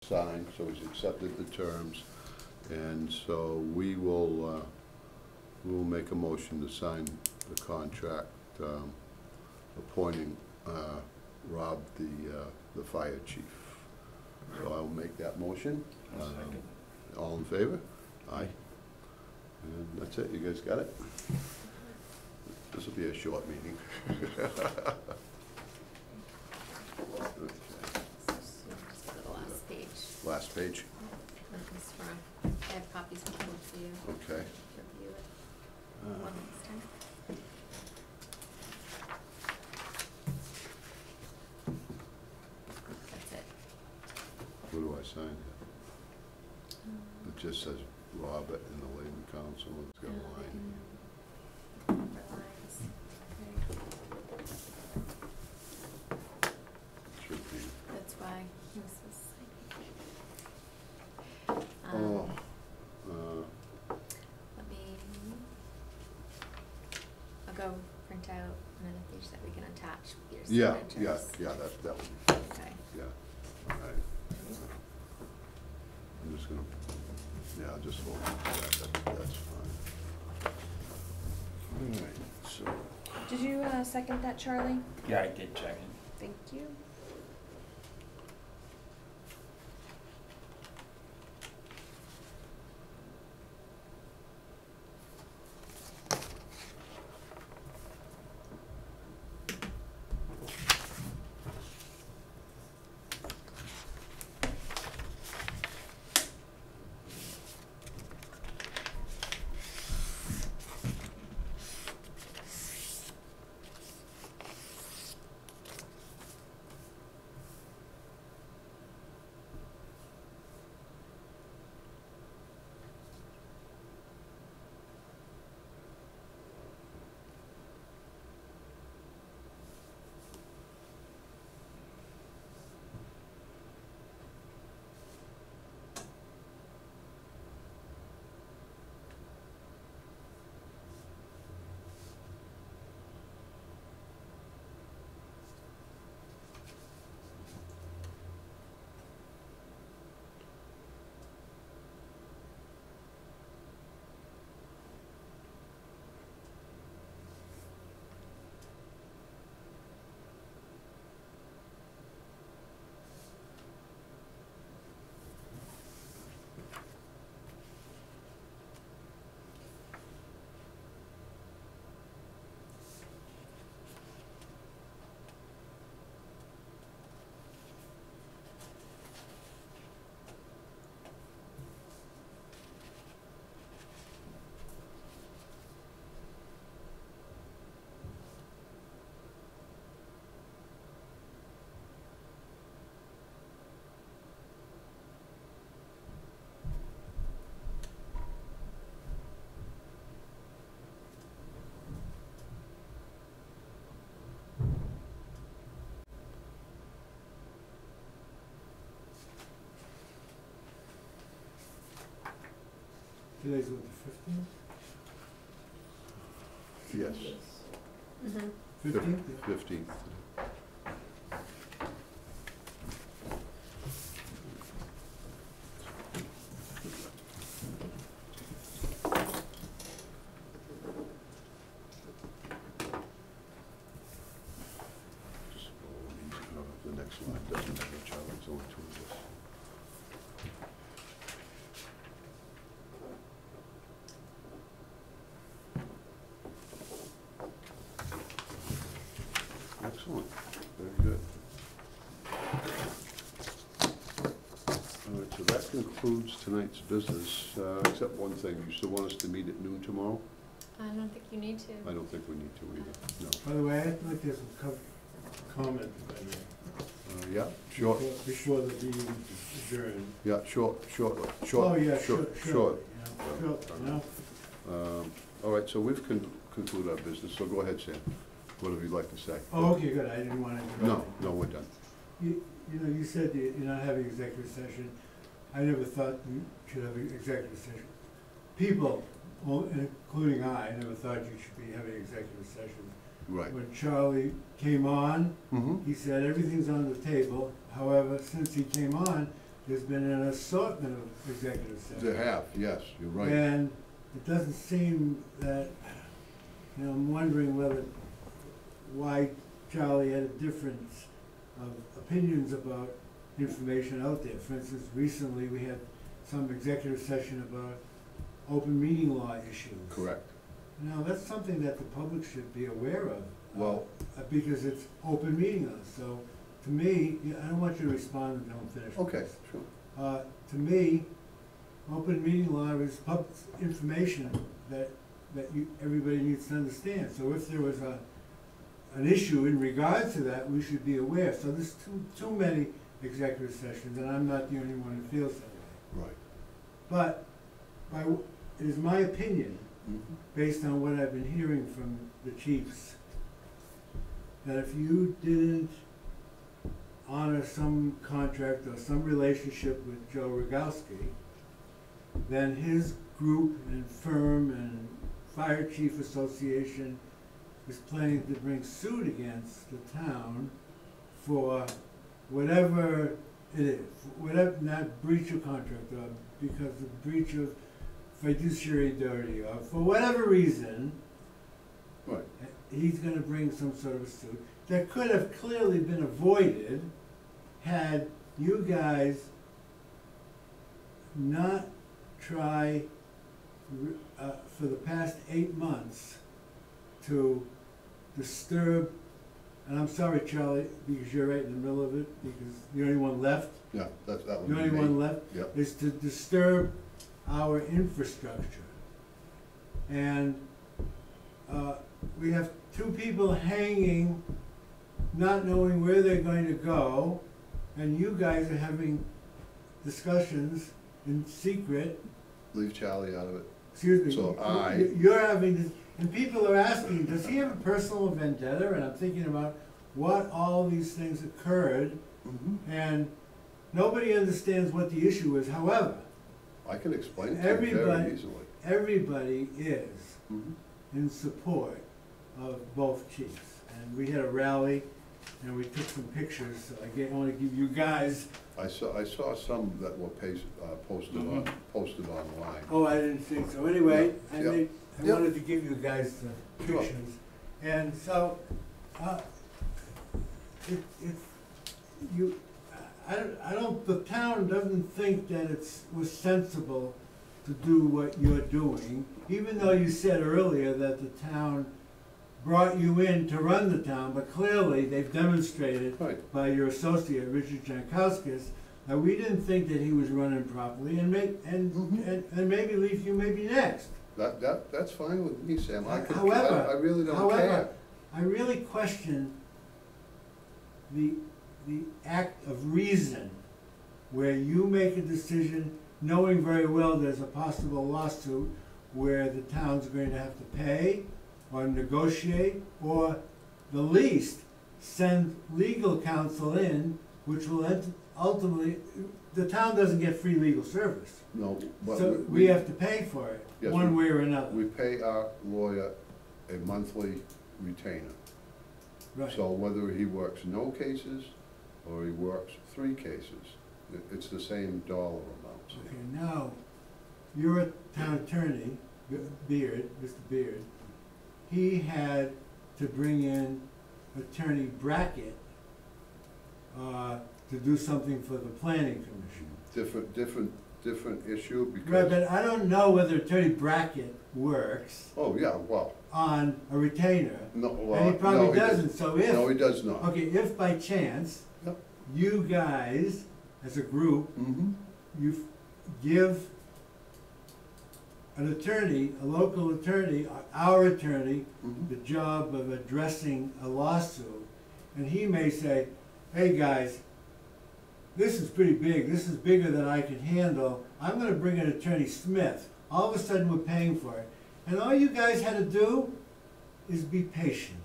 signed, so he's accepted the terms, and so we'll make a motion to sign the contract, appointing Rob the fire chief. So I'll make that motion. All in favor? Aye. And that's it, you guys got it? This will be a short meeting. Okay. So just go to the last page. Last page? I have copies of both for you. Okay. Review it one last time. That's it. Where do I sign here? It just says Robert and the Labor Council, it's got a line. Number lines. Should be. That's why he was supposed to sign. Oh. Let me, I'll go print out another page that we can attach with your signatures. Yeah, that would be, Okay. yeah, all right. I'm just gonna, yeah, I'll just hold on to that's fine. All right, so. Did you second that, Charlie? Yeah, I did check it. Thank you. Today's what, the 15th? Yes. Mm-hmm. 15th? 15th. The next line doesn't have a child, it's only two of us. Excellent, very good. All right, so that concludes tonight's business, except one thing. You still want us to meet at noon tomorrow? I don't think you need to. I don't think we need to either, no. By the way, I'd like to have some comment, if I may. Yeah, short. Before the meeting is adjourned. Yeah, short. Oh, yeah, short. short, no? All right, so we've concluded our business, so go ahead, Sam. What would you like to say? Oh, okay, good, I didn't want to interrupt. No, we're done. You know, you said that you're not having executive session. I never thought you should have an executive session. People, well, including I never thought you should be having executive sessions. Right. When Charlie came on, Mm-hmm. he said everything's on the table. However, since he came on, there's been an assortment of executive sessions. They have, yes, you're right. And it doesn't seem that, I'm wondering why Charlie had a difference of opinions about information out there. For instance, recently we had some executive session about open meeting law issues. Correct. Now, that's something that the public should be aware of. Well- Because it's open meeting law, so to me, I don't want you to respond until I'm finished. with Okay, this. sure. To me, open meeting law is public information that everybody needs to understand. So if there was an issue in regards to that, we should be aware. So there's too many executive sessions, and I'm not the only one who feels that way. Right. But it is my opinion, Mhm. based on what I've been hearing from the chiefs, that if you didn't honor some contract or some relationship with Joe Rogowski, then his group and firm and Fire Chief Association is planning to bring suit against the town for whatever it is, whatever, not breach of contract, or because of breach of fiduciary duty, or for whatever reason, Right. he's gonna bring some sort of a suit that could have clearly been avoided had you guys not try for the past 8 months to disturb, and I'm sorry, Charlie, because you're right in the middle of it, because the only one left, Yeah, that would the be only me. one left, Yep. is to disturb our infrastructure. And we have 2 people hanging, not knowing where they're going to go, and you guys are having discussions in secret. Leave Charlie out of it. Excuse me. So You're having, and people are asking, does he have a personal vendetta? And I'm thinking about what all these things occurred, Mm-hmm. and nobody understands what the issue is. However, I can explain it to you very Everybody- easily. everybody is Mhm. in support of both chiefs. And we had a rally, and we took some pictures, so I want to give you guys, I saw some that were posted online. oh, I didn't think so. Anyway, Yeah, I yeah. made, I Yeah. wanted to give you guys the Sure. pictures. And so, I don't, the town doesn't think that was sensible to do what you're doing, even though you said earlier that the town brought you in to run the town, but clearly they've demonstrated Right. by your associate, Richard Jankowskis, that we didn't think that he was running properly, and maybe leave you maybe next. That's fine with me, Sam. I However- really don't However, care. I really question the act of reason where you make a decision knowing very well there's a possible lawsuit where the town's going to have to pay or negotiate, or the least, send legal counsel in, which will ultimately, the town doesn't get free legal service. No, but So we have to pay for it, Yes, one we- way or another. we pay our lawyer a monthly retainer. Right. So whether he works no cases or he works 3 cases, it's the same dollar amount. Okay, now, you're a town attorney, Beard, Mr. Beard. He had to bring in Attorney Brackett to do something for the planning commission. Different issue Right, because, but I don't know whether Attorney Brackett works oh, yeah, well, on a retainer. no, well, And he no, probably he doesn't, so if. No, he does not. Okay, if by chance, Yep. you guys, as a group, Mm-hmm. you give an attorney, a local attorney, our attorney, Mhm. the job of addressing a lawsuit, and he may say, hey, guys, this is pretty big, this is bigger than I can handle, I'm gonna bring in Attorney Smith. All of a sudden, we're paying for it. And all you guys had to do is be patient.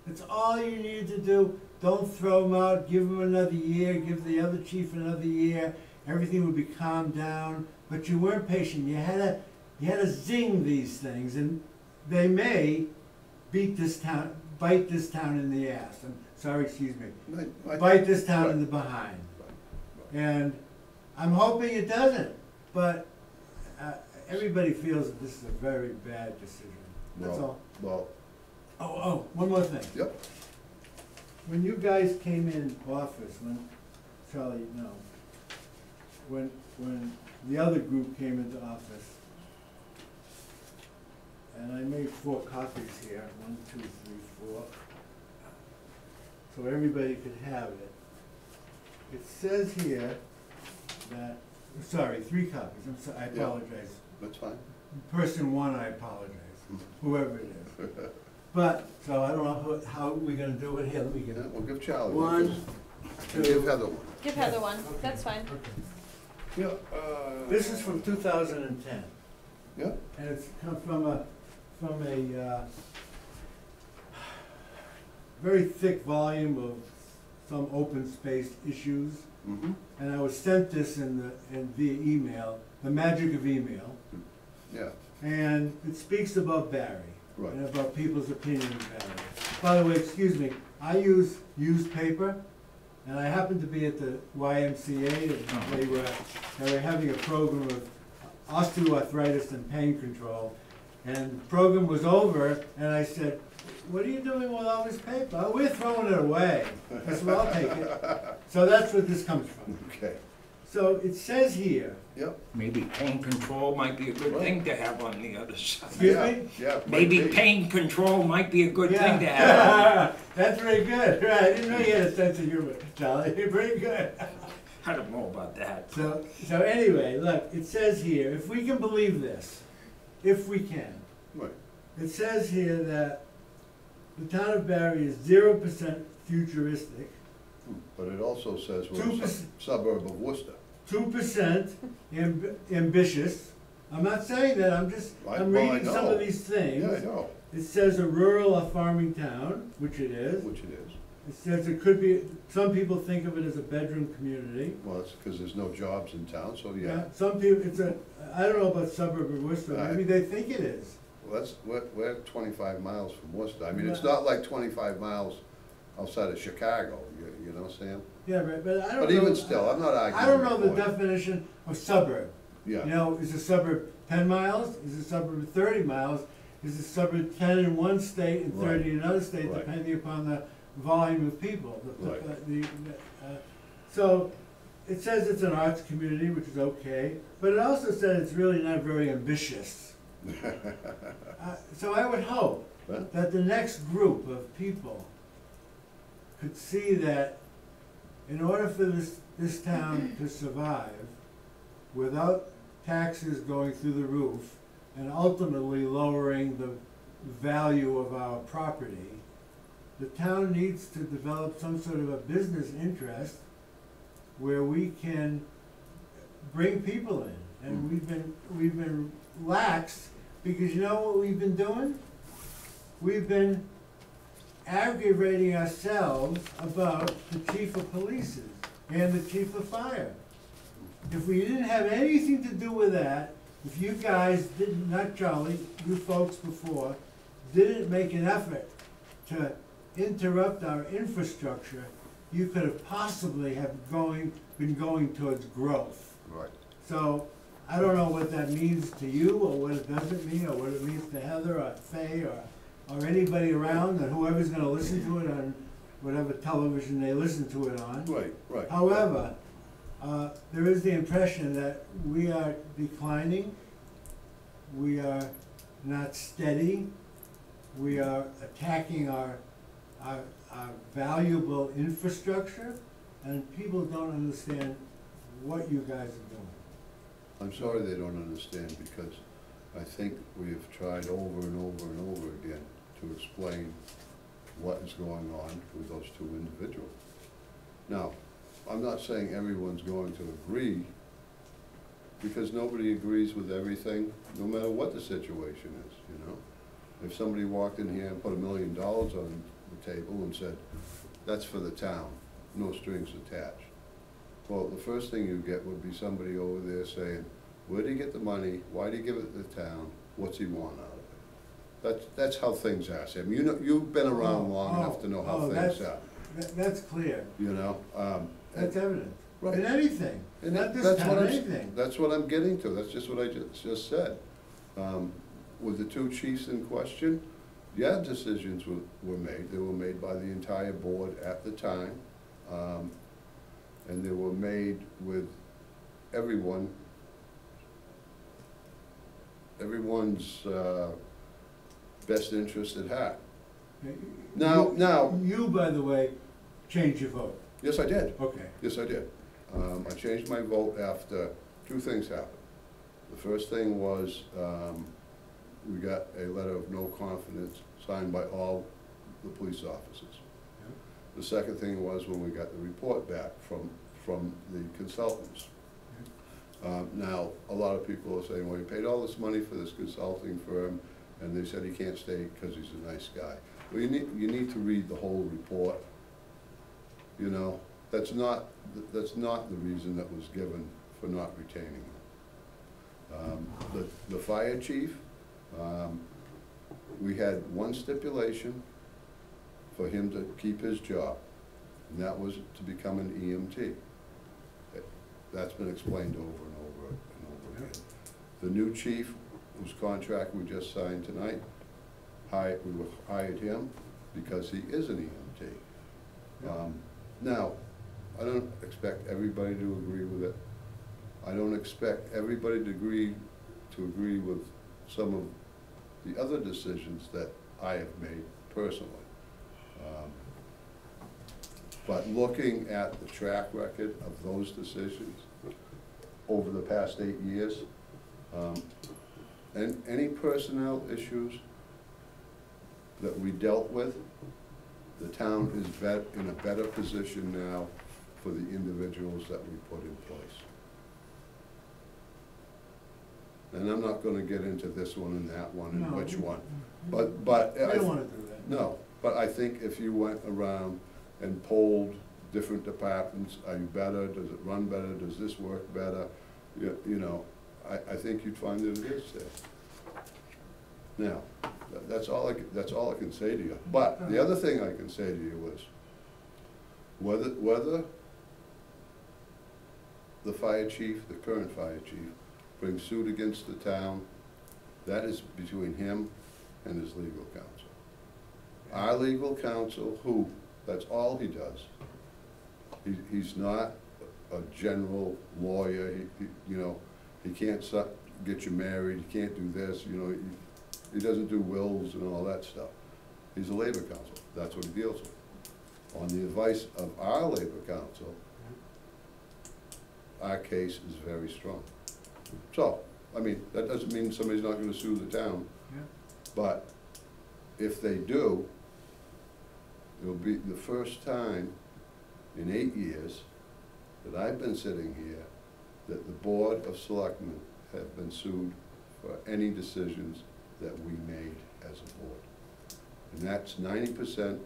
That's all you needed to do. Don't throw them out, give them another year, give the other chief another year, everything would be calmed down, but you weren't patient. You had to zing these things, and they may bite this town in the ass. I'm sorry, excuse me. Bite this town in the behind. And I'm hoping it doesn't, but everybody feels that this is a very bad decision. That's all. Well, Oh, one more thing. yep, When you guys came in office, when, Charlie, no, when the other group came into office, and I made 4 copies here, 1, 2, 3, 4, so everybody could have it. It says here that, sorry, 3 copies, I'm sorry, I Yeah. apologize. that's fine. Person 1, I apologize, whoever it is. But, so I don't know how we're gonna do it here, let me get Yeah, it. we'll give Charlie 1, one. 2. Give Heather one. Give Heather one, Okay. that's fine. Okay. Yeah. This is from 2010, Yeah, and it's come from a very thick volume of some open space issues. mm-hmm, And I was sent this in via email, the magic of email, yeah, and it speaks about Barry. Right. And about people's opinion of Barry. By the way, excuse me, I use used paper, and I happened to be at the YMCA, and they were having a program of osteoarthritis and pain control. And the program was over, and I said, what are you doing with all this paper? Oh, we're throwing it away. I said, well, I'll take it. So that's where this comes from. okay, So it says here, yep. Maybe pain control might be a good thing to have on the other side. Excuse Yeah, me? yeah. might Maybe be. pain control might be a good yeah. thing to have. That's very good, right, I didn't know you had a sense of humor, Charlie, you're pretty good. I don't know about that. So anyway, look, it says here, if we can believe this, if we can, Right, it says here that the town of Barry is 0% futuristic, but it also says we're a 2%. suburb of Worcester. 2% ambitious. I'm not saying that, I'm Right, I'm well, I reading some know. of these things. Yeah, I know, It says a rural or farming town, which it is. which it is. It says it could be, some people think of it as a bedroom community. Well, it's because there's no jobs in town, so yeah. Some people, I don't know about suburb of Worcester, maybe they think it is. Well, we're 25 miles from Worcester. I mean, it's Yeah. not like 25 miles outside of Chicago, you know, Sam? Yeah, right, but I don't know. But even still, I'm not arguing I don't know your the point. definition of suburb. Yeah. You know, is a suburb 10 miles? Is a suburb 30 miles? Is a suburb 10 in one state and 30 in another state, Right. depending upon the volume of people? Right. So, it says it's an arts community, which is okay, but it also said it's really not very ambitious. So I would hope Huh? that the next group of people could see that in order for this town to survive without taxes going through the roof and ultimately lowering the value of our property, the town needs to develop some sort of a business interest where we can bring people in. And we've been lax, because you know what we've been doing? We've been aggravating ourselves about the chief of police and the chief of fire. If we didn't have anything to do with that, if you guys didn't, not Charlie, you folks before, didn't make an effort to interrupt our infrastructure, you could have possibly been going towards growth. Right. So, I don't know what that means to you, or what it doesn't mean, or what it means to Heather, or Faye, or anybody around, and whoever's gonna listen to it on whatever television they listen to it on. Right, right. However, there is the impression that we are declining, we are not steady, we are attacking our valuable infrastructure, and people don't understand what you guys are doing. I'm sorry they don't understand, because I think we have tried over and over and over again to explain what is going on with those 2 individuals. Now, I'm not saying everyone's going to agree, because nobody agrees with everything, no matter what the situation is, you know? If somebody walked in here and put $1 million on the table and said, that's for the town, no strings attached. Well, the first thing you get would be somebody over there saying, where did he get the money, why did he give it to the town, what's he want out of it? That's how things are, Sam. You know, you've been around long enough to know how things are, That's clear, you know? that's evident. Right. in anything, And not this that's what town, I'm, anything. that's what I'm getting to, that's just what I just said. With the two chiefs in question, yeah, decisions were made, they were made by the entire board at the time. And they were made with everyone's best interest at heart. Now, You, by the way, changed your vote. yes, I did. Okay. Yes, I did. I changed my vote after two things happened. The first thing was, we got a letter of no confidence signed by all the police officers. The second thing was when we got the report back from the consultants. Now, a lot of people are saying, well, you paid all this money for this consulting firm, and they said he can't stay because he's a nice guy. Well, you need to read the whole report. You know, that's not the reason that was given for not retaining him. The fire chief, we had one stipulation for him to keep his job, and that was to become an EMT. That's been explained over and over and over again. The new chief, whose contract we just signed tonight, we hired him because he is an EMT. Now, I don't expect everybody to agree with it. I don't expect everybody to agree with some of the other decisions that I have made personally. But looking at the track record of those decisions over the past 8 years, and any personnel issues that we dealt with, the town is in a better position now for the individuals that we put in place. And I'm not gonna get into this one and that one and No. which one, but. I don't wanna do that. No, but I think if you went around and polled different departments, are you better, does it run better, does this work better? You know, I think you'd find that it is there. Now, that's all I can say to you. But the other thing I can say to you is, whether the fire chief, the current fire chief, brings suit against the town, that is between him and his legal counsel. Our legal counsel, that's all he does. He's not a general lawyer, you know, he can't get you married, he can't do this, you know, he doesn't do wills and all that stuff. He's a labor counsel, that's what he deals with. On the advice of our labor counsel, our case is very strong. So, I mean, that doesn't mean somebody's not gonna sue the town, Yeah. but if they do, it'll be the first time in 8 years that I've been sitting here that the Board of Selectmen have been sued for any decisions that we made as a board. And that's 90%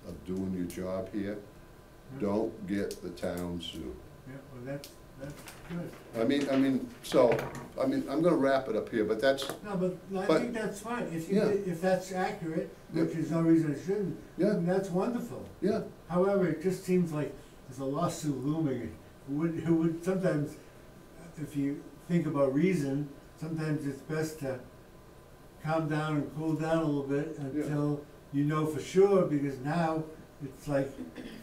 of doing your job here. Don't get the town sued. Yeah, well, that's good. I'm gonna wrap it up here, but that's, No, but I But- think that's fine, Yeah. if that's accurate, Yeah. which is no reason it shouldn't, Yeah. then that's wonderful. yeah, However, it just seems like there's a lawsuit looming, who would sometimes, if you think about reason, sometimes it's best to calm down and cool down a little bit until you know for sure, because now it's like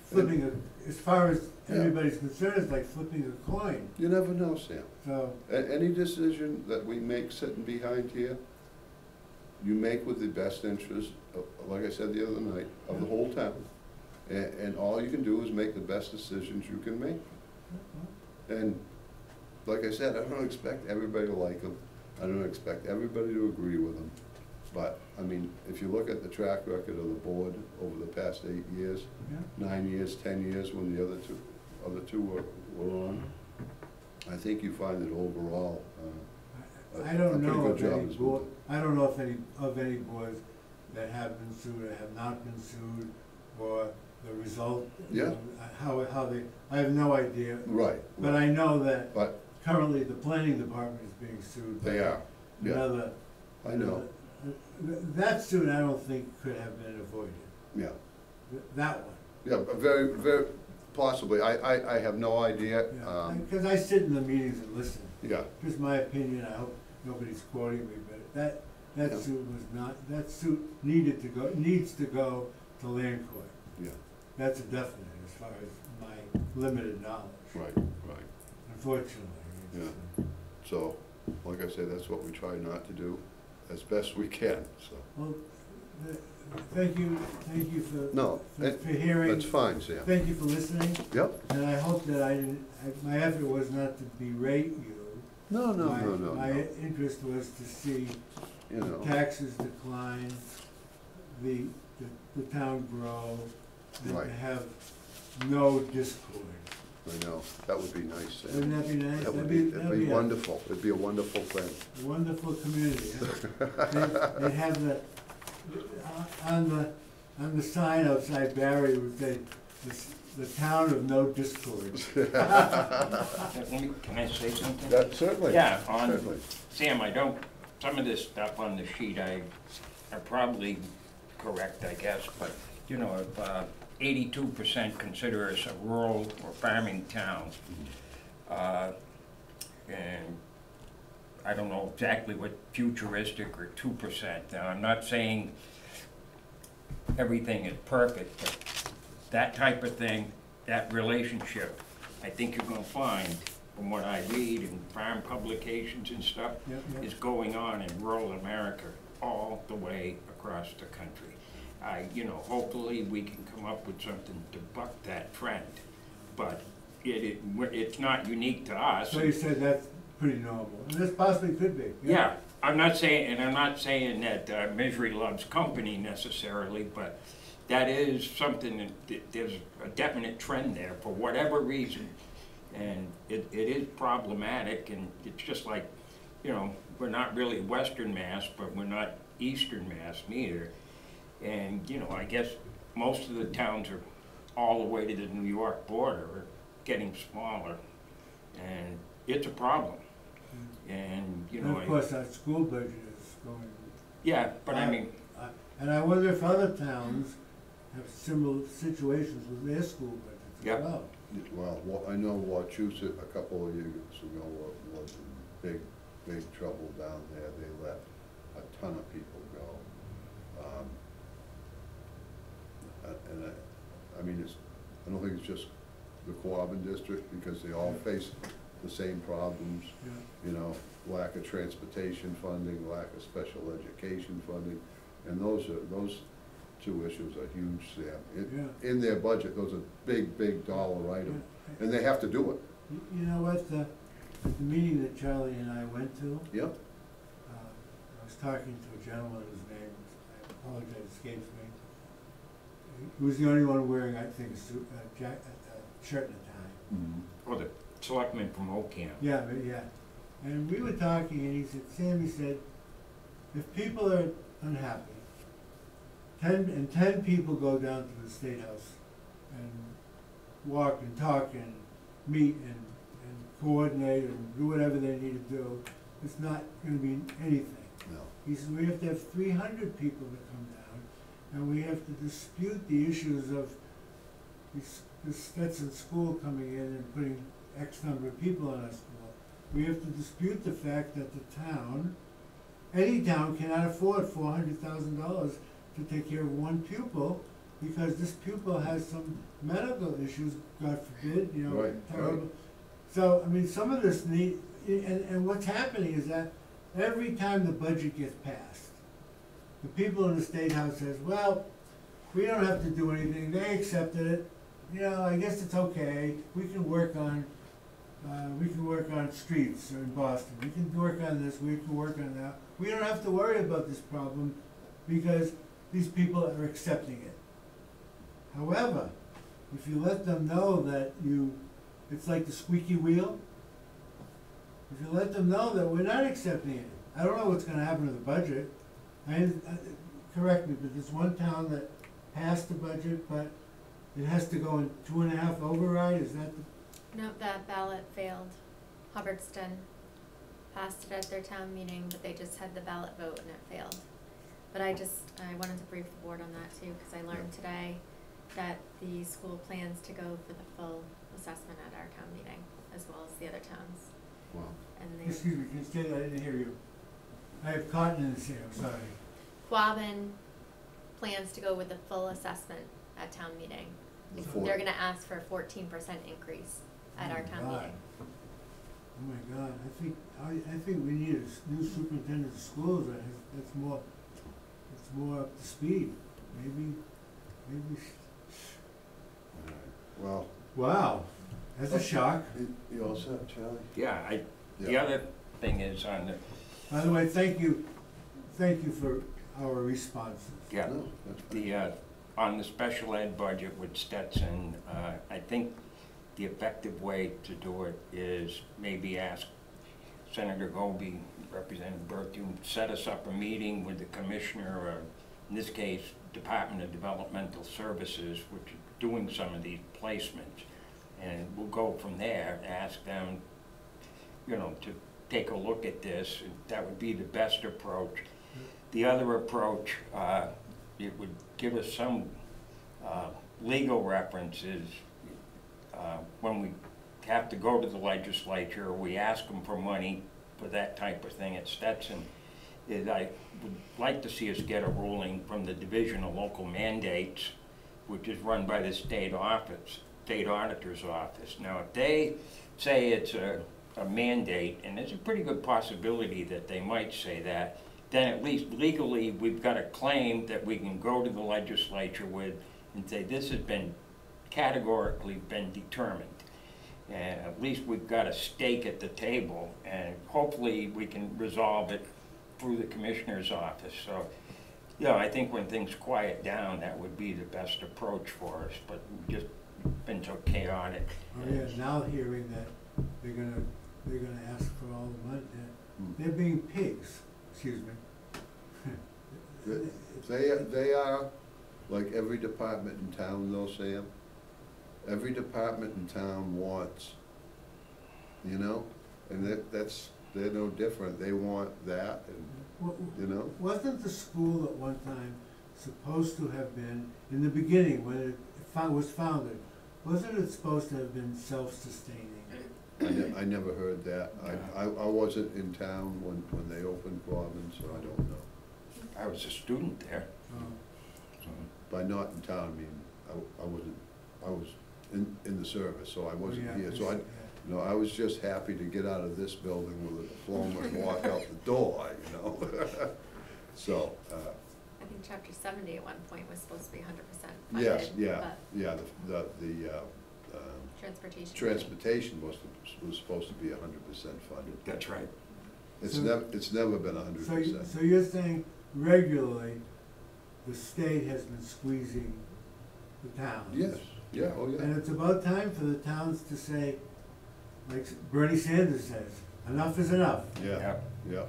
flipping as far as Yeah. everybody's concerned, it's like flipping a coin, you never know, Sam. so. Any decision that we make sitting behind here, you make with the best interest, like I said the other night, of the whole town. And all you can do is make the best decisions you can make. And like I said, I don't expect everybody to like them. I don't expect everybody to agree with them. But, I mean, if you look at the track record of the board over the past 8 years, Yeah. 9 years, 10 years, when the other two were on, I think you find that overall, I don't a pretty know good of job any is board, done. I don't know if any boards that have been sued or have not been sued, or the result. you Yeah. know, How they, I have no idea, Right. but I know that But currently the planning department is being sued. by they are, yeah, Another. I know, That suit I don't think could have been avoided, yeah. that one. Yeah, but very, very, Possibly, I have no idea. Because I sit in the meetings and listen. Yeah, Just my opinion, I hope nobody's quoting me, but that Yeah. suit was not, that suit needs to go to land court. yeah, That's a definite as far as my limited knowledge, right, right. unfortunately. It's, So, like I said, that's what we try not to do as best we can, so. Well, thank you for, No, for hearing. that's fine, Sam. Thank you for listening, Yep. and I hope that my effort was not to berate you. No, no, My- no, no, My no. interest was to see You know, taxes decline, the town grow, and Right. to have no discord. I know, that would be nice, Sam. Wouldn't that be nice? That would That'd be, it'd be a wonderful, it'd be a wonderful thing. wonderful community. Huh? They'd have on the sign outside Barry would say, the town of no discord. Can I say something? That, certainly. Yeah, on, Certainly. Sam, I don't, some of this stuff on the sheet, I probably correct, I guess, but, you know, if 82% consider us a rural or farming town, and I don't know exactly what futuristic or 2%, now I'm not saying everything is perfect, but that type of thing, that relationship, I think you're gonna find, from what I read in farm publications and stuff, Yep, yep. is going on in rural America all the way across the country. You know, hopefully we can come up with something to buck that trend, but it's not unique to us. So you said that's pretty normal, and this possibly could be. Yeah, I'm not saying that misery loves company necessarily, but that is something that there's a definite trend there for whatever reason. And it is problematic, and it's just like, you know, we're not really Western Mass, but we're not Eastern Mass neither. And, you know, I guess most of the towns are all the way to the New York border, or getting smaller, and it's a problem. And, you know, And of course, our school budget is going. yeah, but I mean, And I wonder if other towns have similar situations with their school budgets Yep. as well. Well, I know Wachusett a couple of years ago was in big trouble down there. They let a ton of people go. And I mean, I don't think it's just the Quabbin district, because they all face the same problems. Yeah. You know, lack of transportation funding, lack of special education funding, and those two issues are huge, Sam. In their budget, those are big dollar items, and they have to do it. You know what, the meeting that Charlie and I went to, Yep. I was talking to a gentleman whose name, I apologize, escapes me. He was the only one wearing, I think, a suit, a shirt and a tie. Mm-hmm. or the selectman from Ocam. Yeah, but yeah. And we were talking, and he said, Sam, he said, if people are unhappy, 10 people go down to the State House and walk and talk and meet and coordinate and do whatever they need to do, it's not gonna be anything. No. He said, we have to have 300 people that come down, and we have to dispute the issues of this Stetson school coming in and putting X number of people on our school. We have to dispute the fact that the town, any town cannot afford $400,000 to take care of one pupil, because this pupil has some medical issues, God forbid, you know, Right, terrible. right. So, I mean, some of this and what's happening is that every time the budget gets passed, the people in the State House says, well, we don't have to do anything, they accepted it, you know, I guess it's okay, we can work on streets in Boston, we can work on this, we can work on that. We don't have to worry about this problem because these people are accepting it. However, if you let them know that it's like the squeaky wheel, if you let them know that we're not accepting it, I don't know what's gonna happen to the budget. Correct me, but there's one town that passed the budget, but it has to go in 2.5 override, is that the? No, that ballot failed. Hubbardston passed it at their town meeting, but they just had the ballot vote and it failed. But I wanted to brief the board on that too, because I learned today that the school plans to go for the full assessment at our town meeting, as well as the other towns. Wow. And they, Excuse me, can you say that? I didn't hear you. I have cotton in this here, I'm sorry. Quabbin plans to go with the full assessment at town meeting. The four- They're gonna ask for a 14% increase at Oh our my town God. meeting. Oh my God, I think we need a new superintendent of schools that's more up to speed. Maybe, All right. Well, wow, that's a shock. you all set, Charlie? Yeah, the Yeah. other thing is on the, By the way, thank you for our responses. yeah, No, that's fine. the, on the special ed budget with Stetson, I think the effective way to do it is maybe ask Senator Goby, Representative Burke, to set us up a meeting with the commissioner, or in this case, Department of Developmental Services, which is doing some of these placements. And we'll go from there, ask them, you know, to take a look at this. That would be the best approach. The other approach, it would give us some legal references when we have to go to the legislature, or we ask them for money for that type of thing at Stetson, is I would like to see us get a ruling from the Division of Local Mandates, which is run by the state auditor's office. Now, if they say it's a mandate, and there's a pretty good possibility that they might say that, then at least legally, we've got a claim that we can go to the legislature with and say, this has been categorically been determined. And at least we've got a stake at the table, and hopefully we can resolve it through the commissioner's office. So, you know, I think when things quiet down, that would be the best approach for us, but we've just been so chaotic. Oh yeah, now hearing that they're gonna ask for all the money, they're being pigs, excuse me. They are, like every department in town though, Sam. Every department in town wants, you know, and they're no different. They want that, and, you know. Wasn't the school at one time supposed to have been, in the beginning, when it was founded, wasn't it supposed to have been self-sustaining? I never heard that. I wasn't in town when they opened Quabbin, so I don't know. I was a student there. Oh. So. By not in town, I mean, I was in the service, so I wasn't Yeah, here. So I, yeah. you know, I was just happy to get out of this building with a diploma and walk out the door, you know? So, I think chapter 70 at one point was supposed to be 100% yes, funded, yeah, but yeah, the transportation. transportation was supposed to be 100% funded. That's right. It's never been 100%. So you're saying regularly, the state has been squeezing the towns? Yes, yeah, oh yeah. And it's about time for the towns to say, like Bernie Sanders says, enough is enough. Yeah, yeah.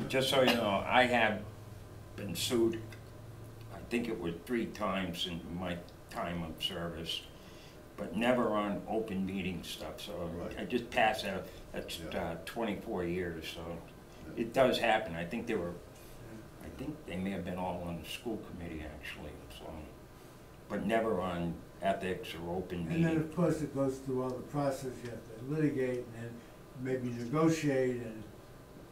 Just so you know, I have been sued, I think it was 3 times in my time of service, but never on open meeting stuff, so Right. I just passed out, that's Yeah. 24 years, so it does happen. I think they may have been all on the school committee actually, so, but never on ethics or open And then, meeting. of course, it goes through all the process, you have to litigate and then maybe negotiate, and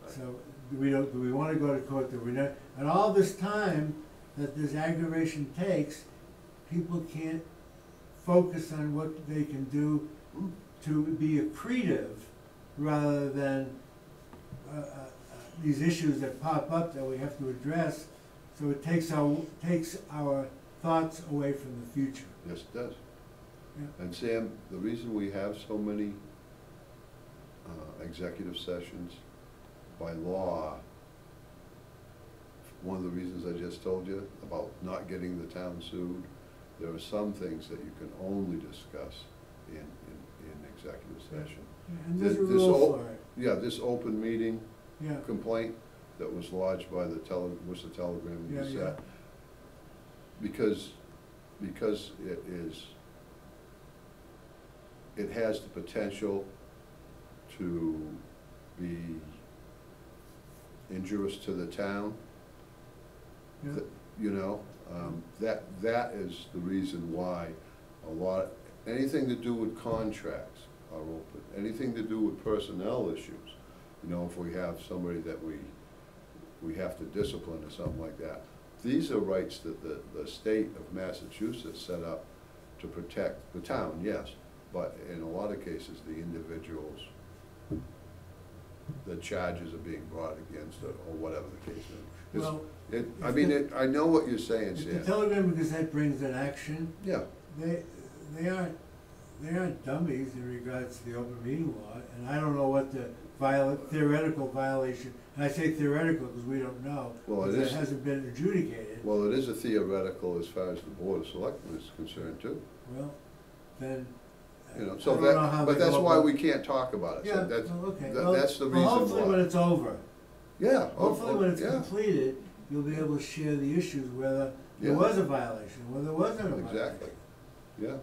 so, do we wanna go to court, do we not? And all this time that this aggravation takes, people can't focus on what they can do to be accretive, rather than, these issues that pop up that we have to address, so it takes our thoughts away from the future. Yes, it does. Yeah. And Sam, the reason we have so many executive sessions by law, one of the reasons I just told you about not getting the town sued, there are some things that you can only discuss in executive session. And there's a This rule for it, Yeah, this open meeting yeah. complaint that was lodged by the Worcester Telegram and Yeah, Gazette, because it has the potential to be injurious to the town. Yeah. you know, that is the reason why anything to do with contracts are open, anything to do with personnel issues. You know, if we have somebody that we have to discipline or something like that. These are rights that the state of Massachusetts set up to protect the town, yes, but in a lot of cases, the individuals, the charges are being brought against it, or whatever the case may be. Well, I know what you're saying, if the Sam. Telegram Gazette brings an action, Yeah, they aren't dummies in regards to the open meeting law, and I don't know what the theoretical violation, and I say theoretical because we don't know, Well, it because is. it hasn't been adjudicated. well, it is a theoretical as far as the Board of Selectmen is concerned too. Well, then, You know, I so don't know how but they that's go why about- we can't talk about it. Yeah, So that's, well, okay. that's the Well, reason hopefully when why. it's over, Yeah. hopefully when it's yeah, completed, you'll be able to share the issues, whether there Yeah. was a violation, whether there wasn't a violation. Exactly. Yeah,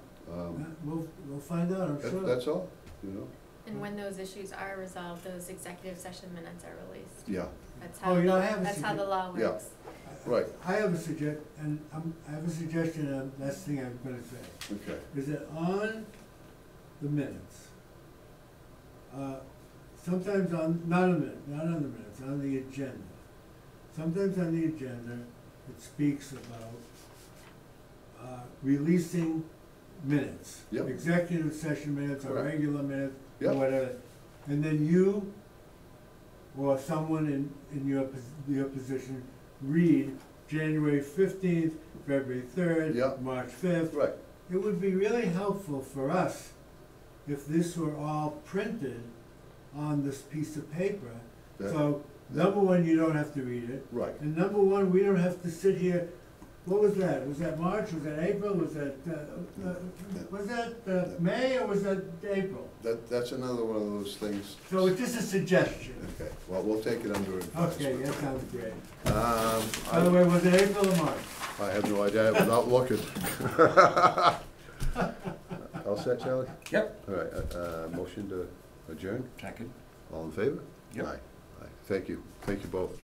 We'll find out, I'm sure. that's all, you know, And when those issues are resolved, those executive session minutes are released. yeah, That's Oh, how, you know, I have a that's how the law Yeah. works. right, I have a I have a suggestion, and last thing I'm gonna say, okay, is that on the minutes, sometimes not on the minutes, on the agenda. Sometimes on the agenda, it speaks about releasing minutes. Yep. Executive session minutes or Correct. regular minutes, or Yep. whatever. And then you, or someone in your position, read January 15th, February 3rd, Yep. March 5th. right, It would be really helpful for us if this were all printed on this piece of paper. That- So, number one, you don't have to read it. right. And number one, we don't have to sit here, what was that? Was that March, was that April, was that May, or was that April? That's another one of those things. So it's just a suggestion. Okay, well, we'll take it under advisement. Okay, that sounds great. Um, By the way, was it April or March? I have no idea, without looking. All set, Charlie? Yep. All right, motion to adjourn, Second. all in favor? Yep. Aye. Aye. Thank you both.